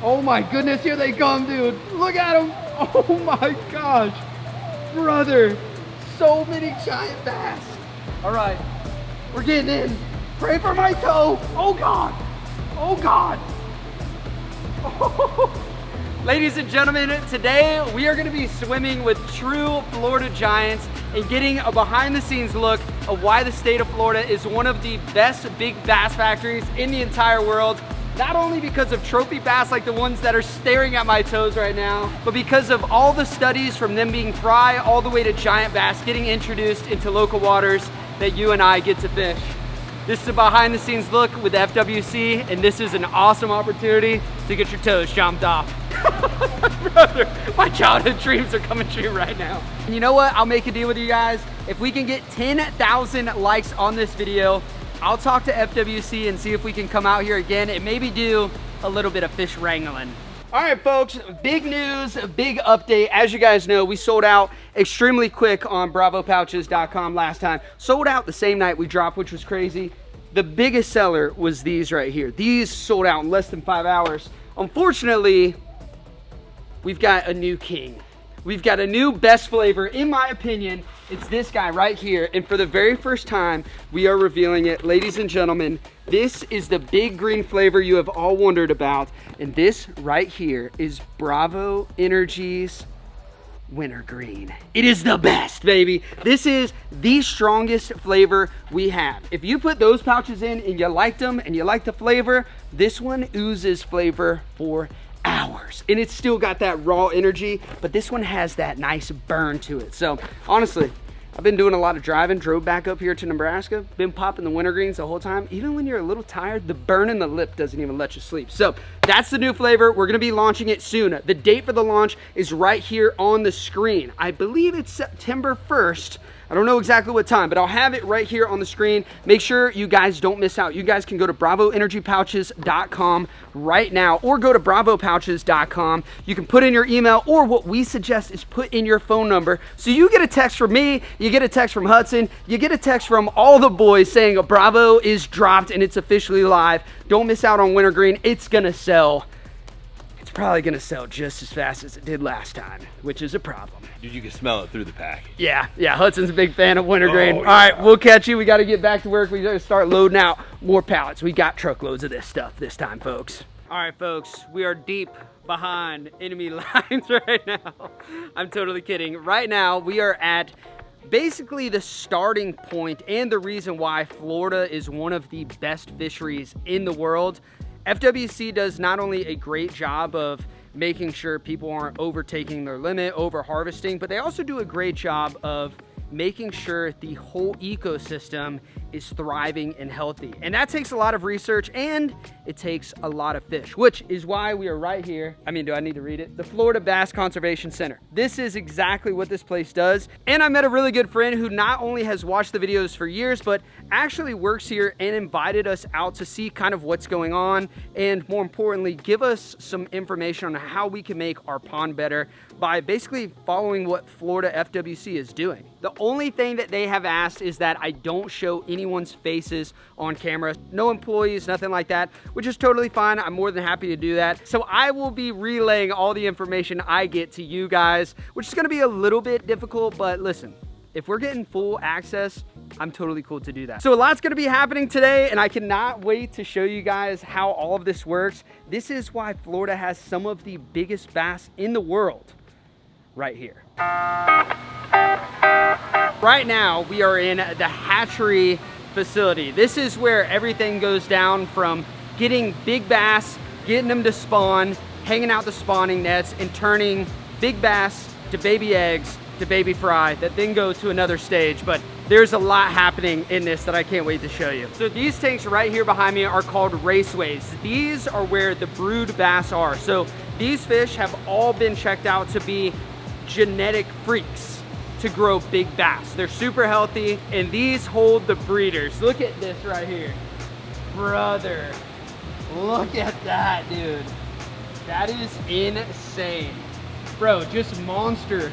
Oh my goodness, here they come, dude. Look at them. Oh my gosh. Brother, so many giant bass. All right, we're getting in. Pray for my toe. Oh God. Oh God. Oh. Ladies and gentlemen, today we are gonna be swimming with true Florida giants and getting a behind the scenes look of why the state of Florida is one of the best big bass factories in the entire world. Not only because of trophy bass like the ones that are staring at my toes right now, but because of all the studies from them being fry all the way to giant bass getting introduced into local waters that you and I get to fish. This is a behind the scenes look with FWC, and this is an awesome opportunity to get your toes chomped off. Brother, my childhood dreams are coming true right now. And you know what? I'll make a deal with you guys. If we can get 10,000 likes on this video, I'll talk to FWC and see if we can come out here again and maybe do a little bit of fish wrangling. All right, folks, big news, big update. As you guys know, we sold out extremely quick on bravopouches.com last time. Sold out the same night we dropped, which was crazy. The biggest seller was these right here. These sold out in less than 5 hours. Unfortunately, we've got a new king. We've got a new best flavor, in my opinion. It's this guy right here, and for the very first time, we are revealing it. Ladies and gentlemen, this is the big green flavor you have all wondered about, and this right here is Bravo Energy's Winter Green. It is the best, baby. This is the strongest flavor we have. If you put those pouches in and you liked them and you like the flavor, this one oozes flavor for hours, and it's still got that raw energy, but this one has that nice burn to it. So honestly, I've been doing a lot of driving, drove back up here to Nebraska, been popping the wintergreens the whole time. Even when you're a little tired, the burn in the lip doesn't even let you sleep. So that's the new flavor. We're gonna be launching it soon. The date for the launch is right here on the screen. I believe it's September 1st. I don't know exactly what time, but I'll have it right here on the screen. Make sure you guys don't miss out. You guys can go to bravoenergypouches.com right now, or go to bravopouches.com. You can put in your email, or what we suggest is put in your phone number. So you get a text from me, you get a text from Hudson, you get a text from all the boys saying a Bravo is dropped and it's officially live. Don't miss out on Wintergreen. It's gonna sell. It's probably gonna sell just as fast as it did last time, which is a problem. Dude, you can smell it through the pack. Yeah, Hudson's a big fan of Wintergreen. Oh, All right, we'll catch you. We got to get back to work. We got to start loading out more pallets. We got truckloads of this stuff this time, folks. All right, folks, we are deep behind enemy lines right now. I'm totally kidding. Right now, we are at basically the starting point and the reason why Florida is one of the best fisheries in the world. FWC does not only a great job of making sure people aren't overtaking their limit, over harvesting, but they also do a great job of making sure the whole ecosystem is thriving and healthy. And that takes a lot of research, and it takes a lot of fish, which is why we are right here. I mean, do I need to read it? The Florida Bass Conservation Center. This is exactly what this place does. And I met a really good friend who not only has watched the videos for years, but actually works here and invited us out to see kind of what's going on, and more importantly, give us some information on how we can make our pond better by basically following what Florida FWC is doing. The only thing that they have asked is that I don't show anyone's faces on camera. No employees, nothing like that, which is totally fine. I'm more than happy to do that. So I will be relaying all the information I get to you guys, which is gonna be a little bit difficult, but listen, if we're getting full access, I'm totally cool to do that. So a lot's gonna be happening today, and I cannot wait to show you guys how all of this works. This is why Florida has some of the biggest bass in the world right here. Right now, we are in the hatchery facility. This is where everything goes down, from getting big bass, getting them to spawn, hanging out the spawning nets, and turning big bass to baby eggs to baby fry that then go to another stage. But there's a lot happening in this that I can't wait to show you. So these tanks right here behind me are called raceways. These are where the brood bass are. So these fish have all been checked out to be genetic freaks to grow big bass. They're super healthy, and these hold the breeders. Look at this right here. Brother, look at that, dude. That is insane. Bro, just monster.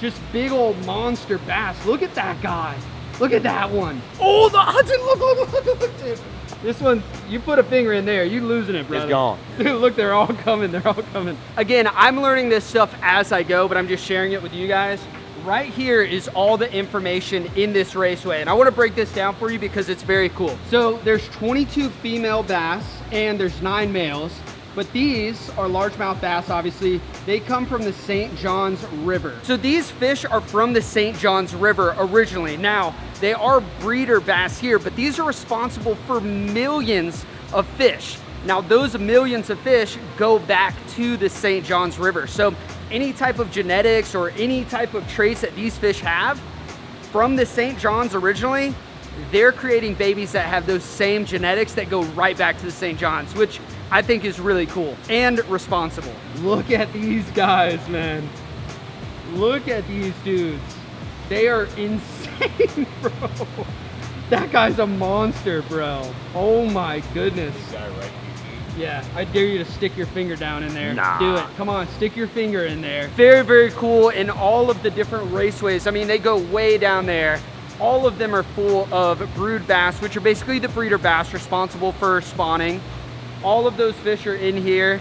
Just big old monster bass. Look at that guy. Look at that one. Oh, the Hudson, look, dude. This one, you put a finger in there, you losing it, brother. It's gone. Dude, look, they're all coming, they're all coming. Again, I'm learning this stuff as I go, but I'm just sharing it with you guys. Right here is all the information in this raceway, and I wanna break this down for you because it's very cool. So there's 22 female bass and there's 9 males, but these are largemouth bass, obviously. They come from the St. John's River. So these fish are from the St. John's River originally. Now, they are breeder bass here, but these are responsible for millions of fish. Now, those millions of fish go back to the St. John's River. So any type of genetics or any type of traits that these fish have from the St. John's originally, they're creating babies that have those same genetics that go right back to the St. John's, which I think is really cool and responsible. Look at these guys, man. Look at these dudes. They are insane, bro. That guy's a monster, bro. Oh my goodness. This guy right here. Yeah, I dare you to stick your finger down in there. Nah. Do it. Come on, stick your finger in there. Very, very cool in all of the different raceways. I mean, they go way down there. All of them are full of brood bass, which are basically the breeder bass responsible for spawning. All of those fish are in here,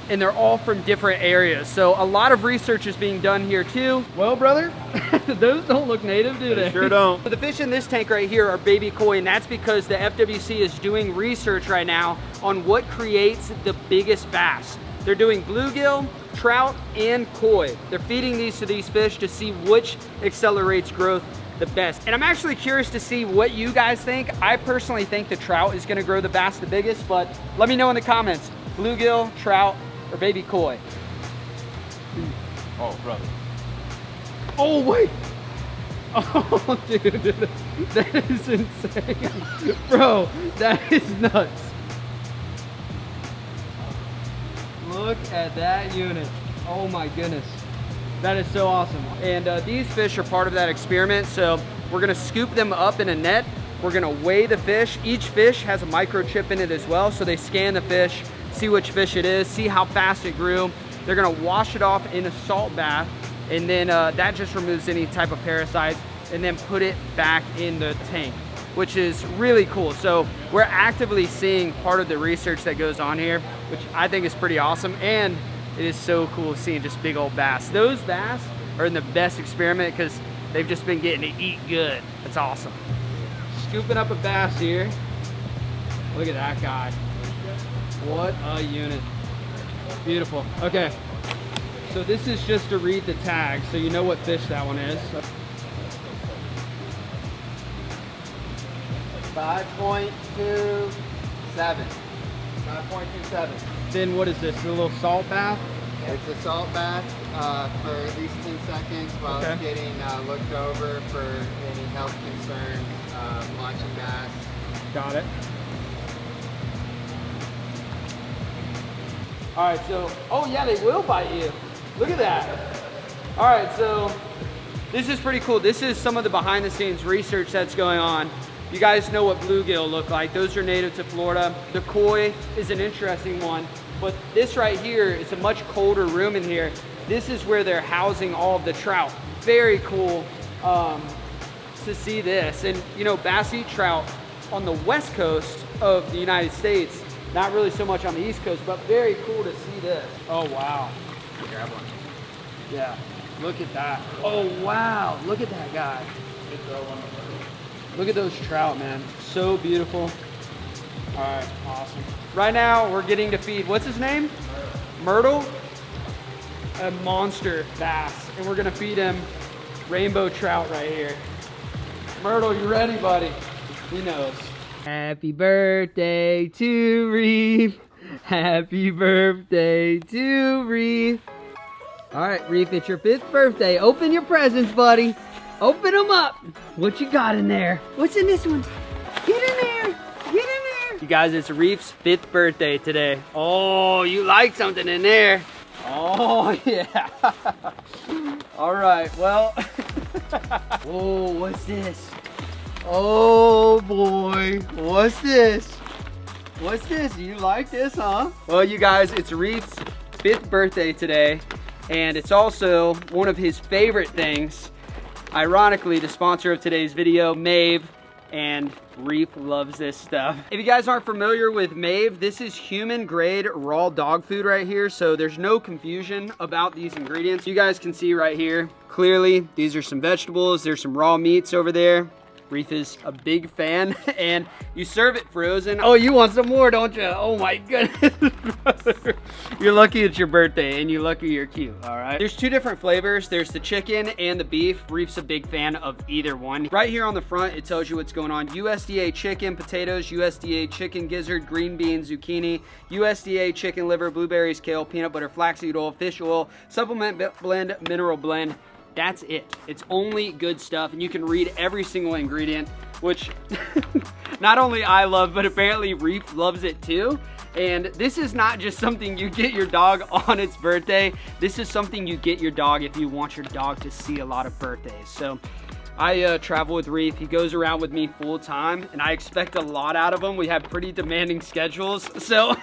and they're all from different areas. So a lot of research is being done here too. Well, brother, those don't look native, do they? Sure don't. The fish in this tank right here are baby koi, and that's because the FWC is doing research right now on what creates the biggest bass. They're doing bluegill, trout, and koi. They're feeding these to these fish to see which accelerates growth the best. And I'm actually curious to see what you guys think. I personally think the trout is gonna grow the bass the biggest, but let me know in the comments. Bluegill, trout, or baby koi. Oh, brother. Oh, wait. Oh, dude, that is insane. Bro, that is nuts. Look at that unit. Oh my goodness. That is so awesome. And these fish are part of that experiment. So we're gonna scoop them up in a net. We're gonna weigh the fish. Each fish has a microchip in it as well. So they scan the fish, see which fish it is, see how fast it grew. They're gonna wash it off in a salt bath. And then that just removes any type of parasites, and then put it back in the tank, which is really cool. So we're actively seeing part of the research that goes on here, which I think is pretty awesome. And it is so cool seeing just big old bass. Those bass are in the best experiment because they've just been getting to eat good. That's awesome. Scooping up a bass here. Look at that guy. What a unit. Beautiful. Okay. So this is just to read the tag so you know what fish that one is. 5.27. 5.27. Then what is this? A little salt bath? It's a salt bath for at least 10 seconds while it's getting looked over for any health concerns, launching bass. Got it. All right, so, oh yeah, they will bite you. Look at that. All right, so this is pretty cool. This is some of the behind the scenes research that's going on. You guys know what bluegill look like. Those are native to Florida. The koi is an interesting one, but this right here is a much colder room in here. This is where they're housing all of the trout. Very cool to see this. And you know, bass eat trout on the west coast of the United States, not really so much on the east coast, but very cool to see this. Oh, wow. Grab one. Yeah, look at that. Oh, wow, look at that guy. Look at those trout, man. So beautiful. All right, awesome. Right now, we're getting to feed, what's his name? Myrtle. A monster bass. And we're gonna feed him rainbow trout right here. Myrtle, you ready, buddy? He knows. Happy birthday to Reef. Happy birthday to Reef. All right, Reef, it's your 5th birthday. Open your presents, buddy. Open them up. What you got in there? What's in this one? Get in there. Get in there. You guys, it's Reef's 5th birthday today. Oh, you like something in there. Oh, yeah. All right, well. Whoa, what's this? Oh, boy. What's this? What's this? You like this, huh? Well, you guys, it's Reef's 5th birthday today, and it's also one of his favorite things. Ironically, the sponsor of today's video, MAEV, and Reef loves this stuff. If you guys aren't familiar with MAEV, this is human grade raw dog food right here, so there's no confusion about these ingredients. You guys can see right here, clearly, these are some vegetables, there's some raw meats over there. Reef is a big fan, and you serve it frozen. Oh, you want some more, don't you? Oh my goodness, brother. You're lucky it's your birthday, and you're lucky you're cute, all right? There's two different flavors. There's the chicken and the beef. Reef's a big fan of either one. Right here on the front, it tells you what's going on. USDA chicken, potatoes, USDA chicken gizzard, green beans, zucchini, USDA chicken liver, blueberries, kale, peanut butter, flaxseed oil, fish oil, supplement blend, mineral blend. That's it. It's only good stuff, and you can read every single ingredient, which not only I love, but apparently Reef loves it too. And this is not just something you get your dog on its birthday. This is something you get your dog if you want your dog to see a lot of birthdays. So I travel with Reef. He goes around with me full time, and I expect a lot out of him. We have pretty demanding schedules, so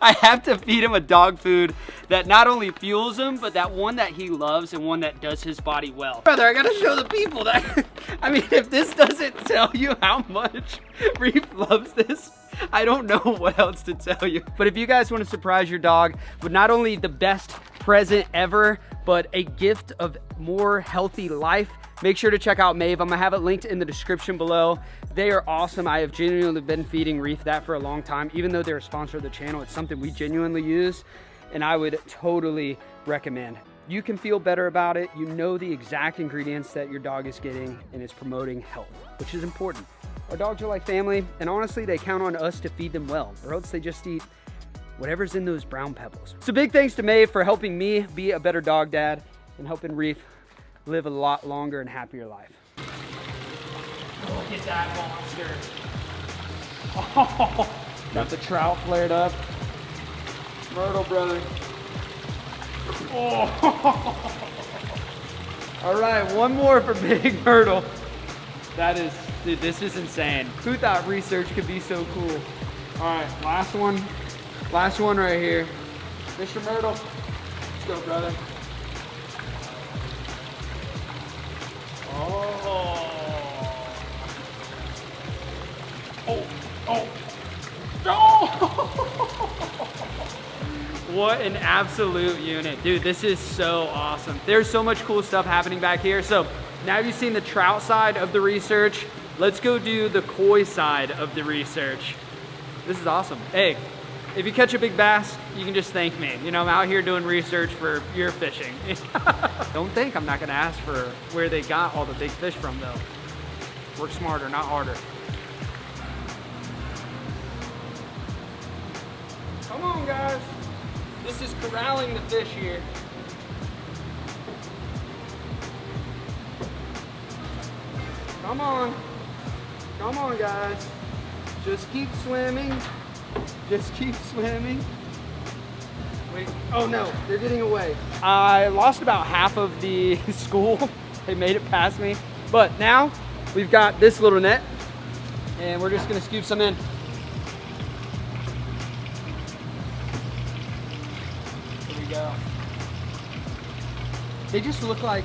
I have to feed him a dog food that not only fuels him, but that one that he loves and one that does his body well. Brother, I gotta show the people that, I mean, if this doesn't tell you how much Reef loves this, I don't know what else to tell you. But if you guys want to surprise your dog with not only the best present ever, but a gift of more healthy life, make sure to check out MAEV. I'm gonna have it linked in the description below. They are awesome. I have genuinely been feeding Reef that for a long time. Even though they're a sponsor of the channel, it's something we genuinely use, and I would totally recommend. You can feel better about it. You know the exact ingredients that your dog is getting, and it's promoting health, which is important. Our dogs are like family, and honestly, they count on us to feed them well, or else they just eat whatever's in those brown pebbles. So big thanks to MAEV for helping me be a better dog dad and helping Reef live a lot longer and happier life. Look at that monster. Oh, got the trout flared up. Myrtle, brother. Oh. All right, one more for Big Myrtle. That is, dude, this is insane. Who thought research could be so cool? All right, last one. Last one right here. Mr. Myrtle, let's go, brother. Oh. Oh, oh. What an absolute unit. Dude, this is so awesome. There's so much cool stuff happening back here. So now you've seen the trout side of the research. Let's go do the koi side of the research. This is awesome. Hey, if you catch a big bass, you can just thank me. You know, I'm out here doing research for your fishing. Don't think I'm not gonna ask for where they got all the big fish from though. Work smarter, not harder. Come on, guys. This is corralling the fish here. Come on. Come on, guys. Just keep swimming. Just keep swimming. Wait, oh no, they're getting away. I lost about half of the school. They made it past me. But now we've got this little net and we're just gonna scoop some in. Here we go. They just look like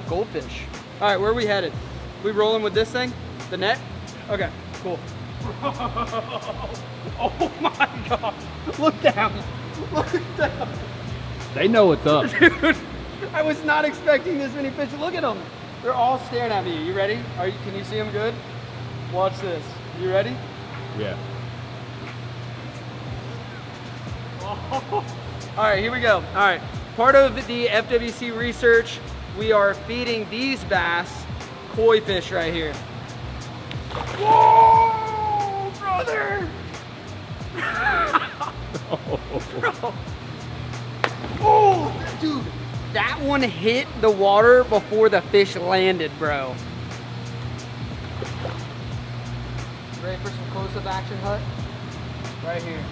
goldfish. All right, where are we headed? We rolling with this thing? The net? Okay, cool. Oh my God. Look down. Look down. They know what's up. Dude, I was not expecting this many fish. Look at them. They're all staring at me. You ready? Can you see them good? Watch this. You ready? Yeah. All right, here we go. All right, part of the FWC research, we are feeding these bass koi fish right here. Whoa, brother! Bro. Oh, dude, that one hit the water before the fish landed, bro. Ready for some close-up action, Hut? Right here.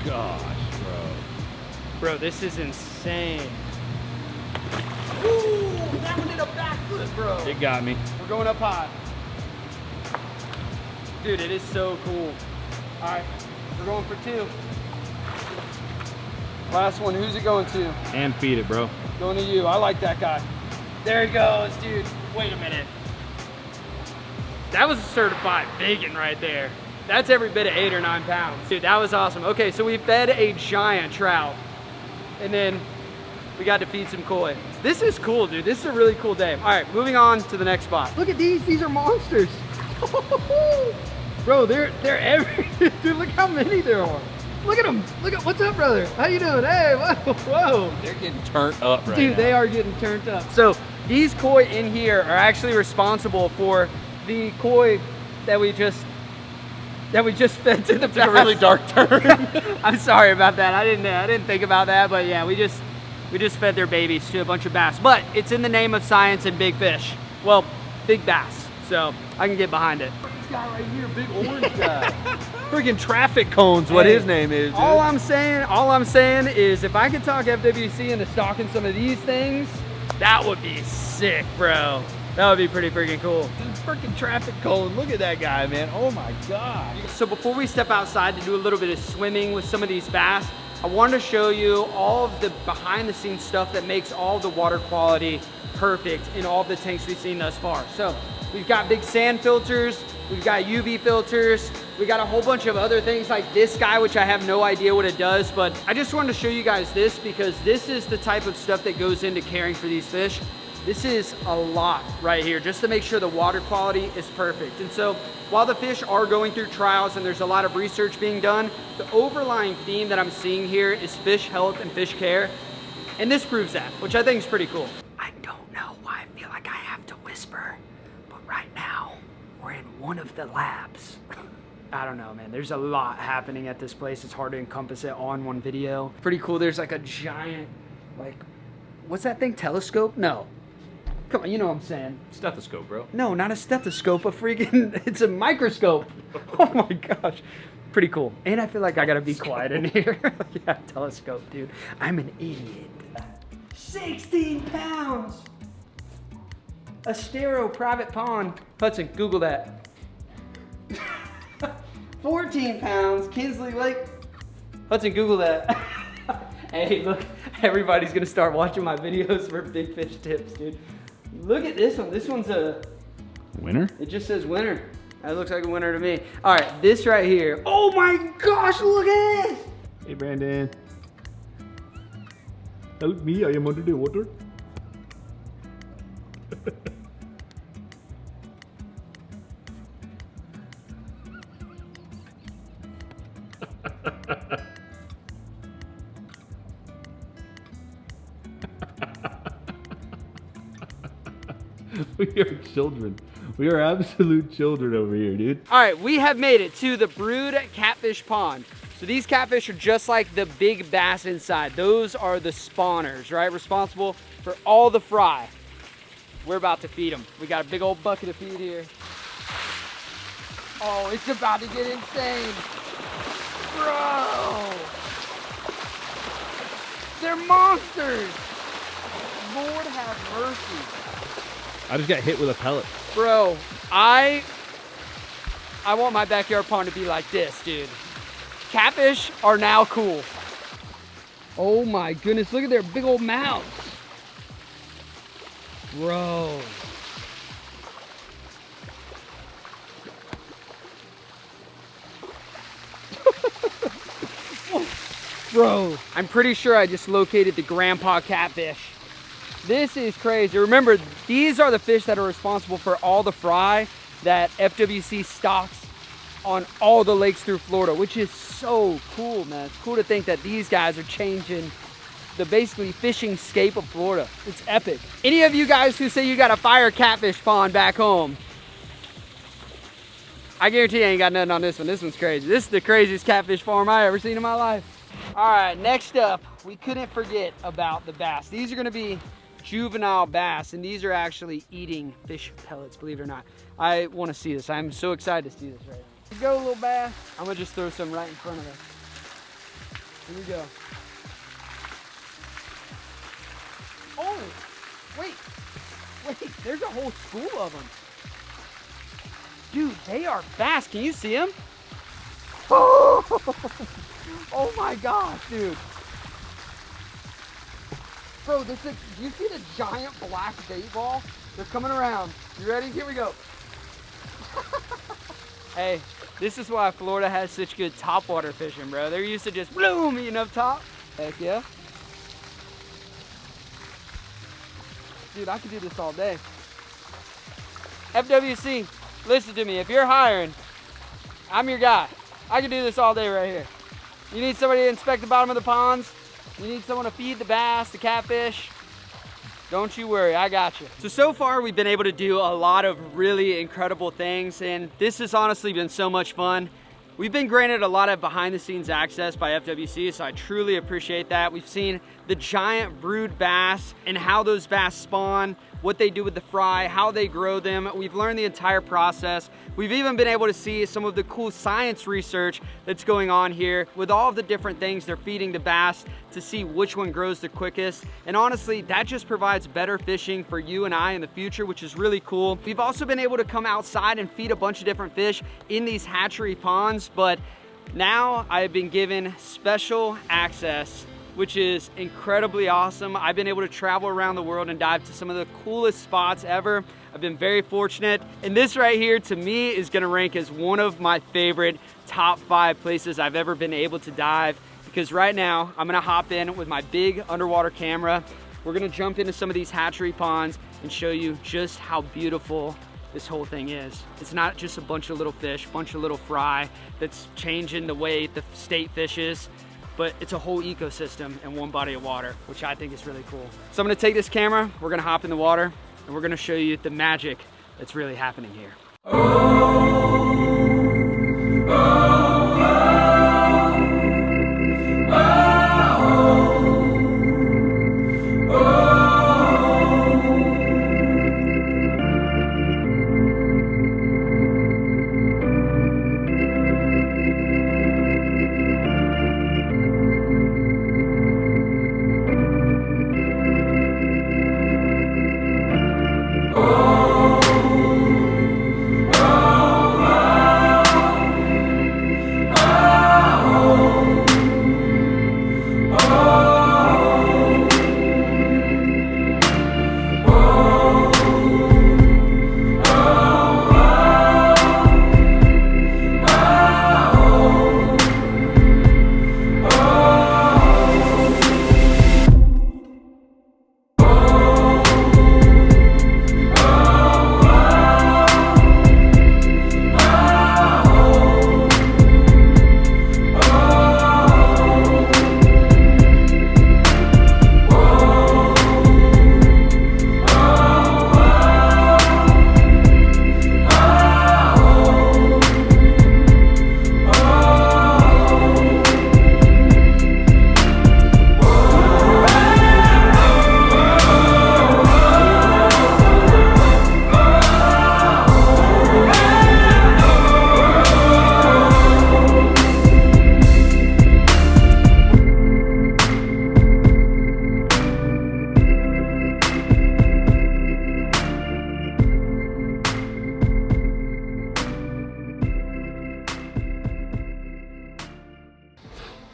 Gosh, bro. Bro, this is insane. Ooh, that one did a backflip, bro. It got me. We're going up high. Dude, it is so cool. All right, we're going for 2. Last one, who's it going to? And feed it, bro. Going to you, I like that guy. There he goes, dude. Wait a minute. That was a certified biggin right there. That's every bit of 8 or 9 pounds. Dude, that was awesome. Okay, so we fed a giant trout. And then we got to feed some koi. This is cool, dude. This is a really cool day. All right, moving on to the next spot. Look at these. These are monsters. Bro, they're every, dude, look how many there are. Look at them. Look at, what's up, brother? How you doing? Hey, whoa, whoa. They're getting turned up right Dude, now. they are getting turned up. So these koi in here are actually responsible for the koi that we just fed to the bass. Took a really dark turn. I'm sorry about that. I didn't think about that, but yeah, we just fed their babies to a bunch of bass. But it's in the name of science and big fish. Well, big bass. So I can get behind it. This guy right here, big orange guy. Freaking traffic cones, what Hey, his name is, dude. All I'm saying is if I could talk FWC into stocking some of these things, that would be sick, bro. That would be pretty freaking cool. Dude, freaking traffic cone. Look at that guy, man. Oh my God. So before we step outside to do a little bit of swimming with some of these bass, I wanted to show you all of the behind the scenes stuff that makes all the water quality perfect in all of the tanks we've seen thus far. So we've got big sand filters, we've got UV filters, we got a whole bunch of other things like this guy, which I have no idea what it does, but I just wanted to show you guys this because this is the type of stuff that goes into caring for these fish. This is a lot right here, just to make sure the water quality is perfect. And so while the fish are going through trials and there's a lot of research being done, the overlying theme that I'm seeing here is fish health and fish care. And this proves that, which I think is pretty cool. I don't know why I feel like I have to whisper, but right now we're in one of the labs. I don't know, man. There's a lot happening at this place. It's hard to encompass it on one video. Pretty cool. There's like a giant, like, what's that thing? Telescope? No. Come on, you know what I'm saying. Stethoscope, bro. No, not a stethoscope, a freaking, it's a microscope. Oh my gosh. Pretty cool. And I feel like I gotta be quiet in here. Yeah, telescope, dude. I'm an idiot. 16 pounds. A stereo private pond. Hudson, Google that. 14 pounds, Kinsley Lake. Hudson, Google that. Hey, look, everybody's gonna start watching my videos for big fish tips, dude. Look at this one. This one's a Winner? It just says winner. That looks like a winner to me. All right, this right here. Oh my gosh, look at this. Hey, Brandon. Help me, I am under the water. We are children. We are absolute children over here, dude. All right, we have made it to the brood catfish pond. So these catfish are just like the big bass inside. Those are the spawners, right? Responsible for all the fry. We're about to feed them. We got a big old bucket of feed here. Oh, it's about to get insane. Bro. They're monsters. Lord have mercy. I just got hit with a pellet. Bro, I want my backyard pond to be like this, dude. Catfish are now cool. Oh my goodness, look at their big old mouths. Bro. Bro, I'm pretty sure I just located the grandpa catfish. This is crazy. Remember, these are the fish that are responsible for all the fry that FWC stocks on all the lakes through Florida, which is so cool, man. It's cool to think that these guys are changing the basically fishing scape of Florida. It's epic. Any of you guys who say you got a fire catfish pond back home, I guarantee you ain't got nothing on this one. This one's crazy. This is the craziest catfish farm I ever seen in my life. All right, next up, we couldn't forget about the bass. These are gonna be juvenile bass, and these are actually eating fish pellets, believe it or not. I want to see this. I'm so excited to see this right now. Here you go, little bass. I'm gonna just throw some right in front of us. Here we go. Oh, wait, there's a whole school of them. Dude, they are fast. Can you see them? Oh my gosh, dude. Bro, do you see the giant black bait ball? They're coming around. You ready? Here we go. Hey, this is why Florida has such good topwater fishing, bro. They're used to just bloom eating up top. Heck yeah. Dude, I could do this all day. FWC, listen to me. If you're hiring, I'm your guy. I can do this all day right here. You need somebody to inspect the bottom of the ponds. You need someone to feed the bass, the catfish. Don't you worry, I got you. So far we've been able to do a lot of really incredible things, and this has honestly been so much fun. We've been granted a lot of behind the scenes access by FWC, so I truly appreciate that. We've seen the giant brood bass and how those bass spawn, what they do with the fry, how they grow them. We've learned the entire process. We've even been able to see some of the cool science research that's going on here with all of the different things they're feeding the bass to see which one grows the quickest. And honestly, that just provides better fishing for you and I in the future, which is really cool. We've also been able to come outside and feed a bunch of different fish in these hatchery ponds, but now I've been given special access, which is incredibly awesome. I've been able to travel around the world and dive to some of the coolest spots ever. I've been very fortunate. And this right here, to me, is gonna rank as one of my favorite top 5 places I've ever been able to dive, because right now, I'm gonna hop in with my big underwater camera. We're gonna jump into some of these hatchery ponds and show you just how beautiful this whole thing is. It's not just a bunch of little fish, bunch of little fry that's changing the way the state fishes, but it's a whole ecosystem in one body of water, which I think is really cool. So I'm gonna take this camera, we're gonna hop in the water, and we're gonna show you the magic that's really happening here.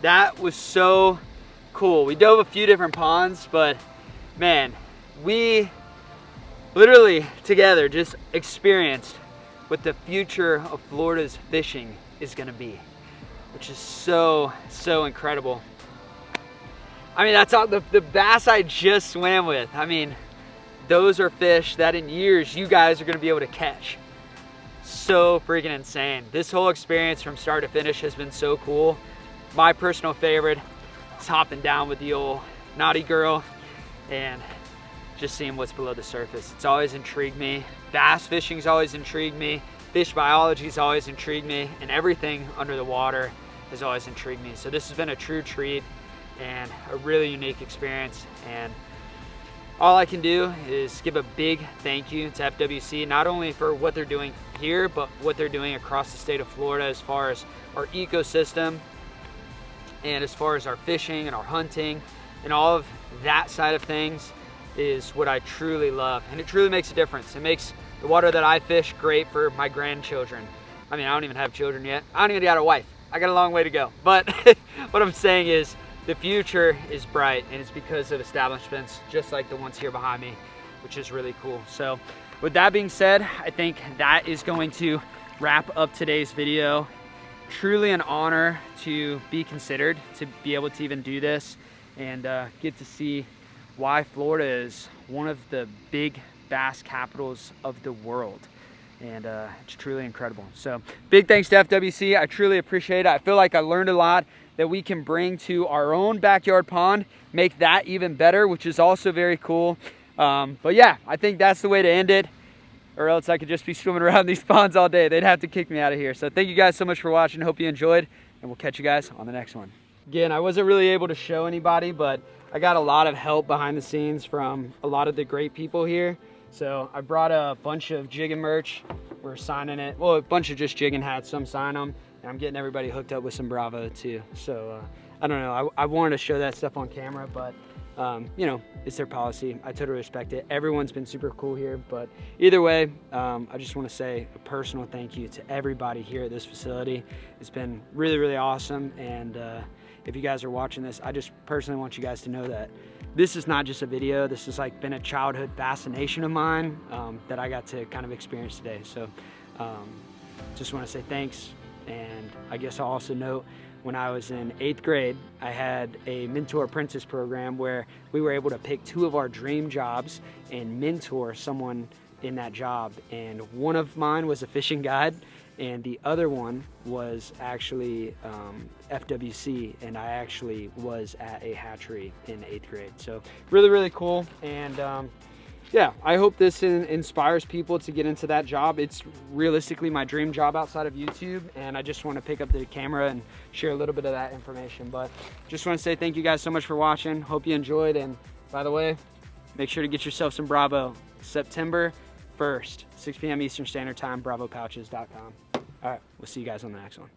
That was so cool. We dove a few different ponds, but man, we literally together just experienced what the future of Florida's fishing is gonna be, which is so, so incredible. I mean, that's all the bass I just swam with. I mean, those are fish that in years you guys are gonna be able to catch. So freaking insane. This whole experience from start to finish has been so cool. My personal favorite is hopping down with the old naughty girl and just seeing what's below the surface. It's always intrigued me. Bass fishing's always intrigued me. Fish biology's always intrigued me, and everything under the water has always intrigued me. So this has been a true treat and a really unique experience. And all I can do is give a big thank you to FWC, not only for what they're doing here, but what they're doing across the state of Florida as far as our ecosystem and as far as our fishing and our hunting and all of that side of things is what I truly love. And it truly makes a difference. It makes The water that I fish, great for my grandchildren. I mean, I don't even have children yet. I don't even got a wife. I got a long way to go. But what I'm saying is the future is bright, and it's because of establishments just like the ones here behind me, which is really cool. So with that being said, I think that is going to wrap up today's video. Truly an honor to be considered, to be able to even do this and get to see why Florida is one of the big bass capitals of the world. And it's truly incredible. So big thanks to FWC. I truly appreciate it. I feel like I learned a lot that we can bring to our own backyard pond, make that even better, which is also very cool. But yeah, I think that's the way to end it, or else I could just be swimming around these ponds all day. They'd have to kick me out of here. So thank you guys so much for watching. Hope you enjoyed, and we'll catch you guys on the next one. Again, I wasn't really able to show anybody, but I got a lot of help behind the scenes from a lot of the great people here. So I brought a bunch of Jiggin merch. We're signing it. Well, a bunch of just Jiggin hats, some sign them. And I'm getting everybody hooked up with some Bravo too. So I don't know, I wanted to show that stuff on camera, but you know, it's their policy. I totally respect it. Everyone's been super cool here, but either way, I just want to say a personal thank you to everybody here at this facility. It's been really, really awesome. And if you guys are watching this, I just personally want you guys to know that this is not just a video. This has like been a childhood fascination of mine that I got to kind of experience today. So just want to say thanks. And I guess I'll also note, when I was in 8th grade, I had a mentor apprentice program where we were able to pick 2 of our dream jobs and mentor someone in that job. And one of mine was a fishing guide, and the other one was actually FWC, and I actually was at a hatchery in 8th grade. So really, really cool. And yeah, I hope this inspires people to get into that job. It's realistically my dream job outside of YouTube, and I just want to pick up the camera and share a little bit of that information. But just want to say thank you guys so much for watching. Hope you enjoyed, and by the way, make sure to get yourself some Bravo. September 1st, 6 p.m. Eastern Standard Time, bravopouches.com. All right, we'll see you guys on the next one.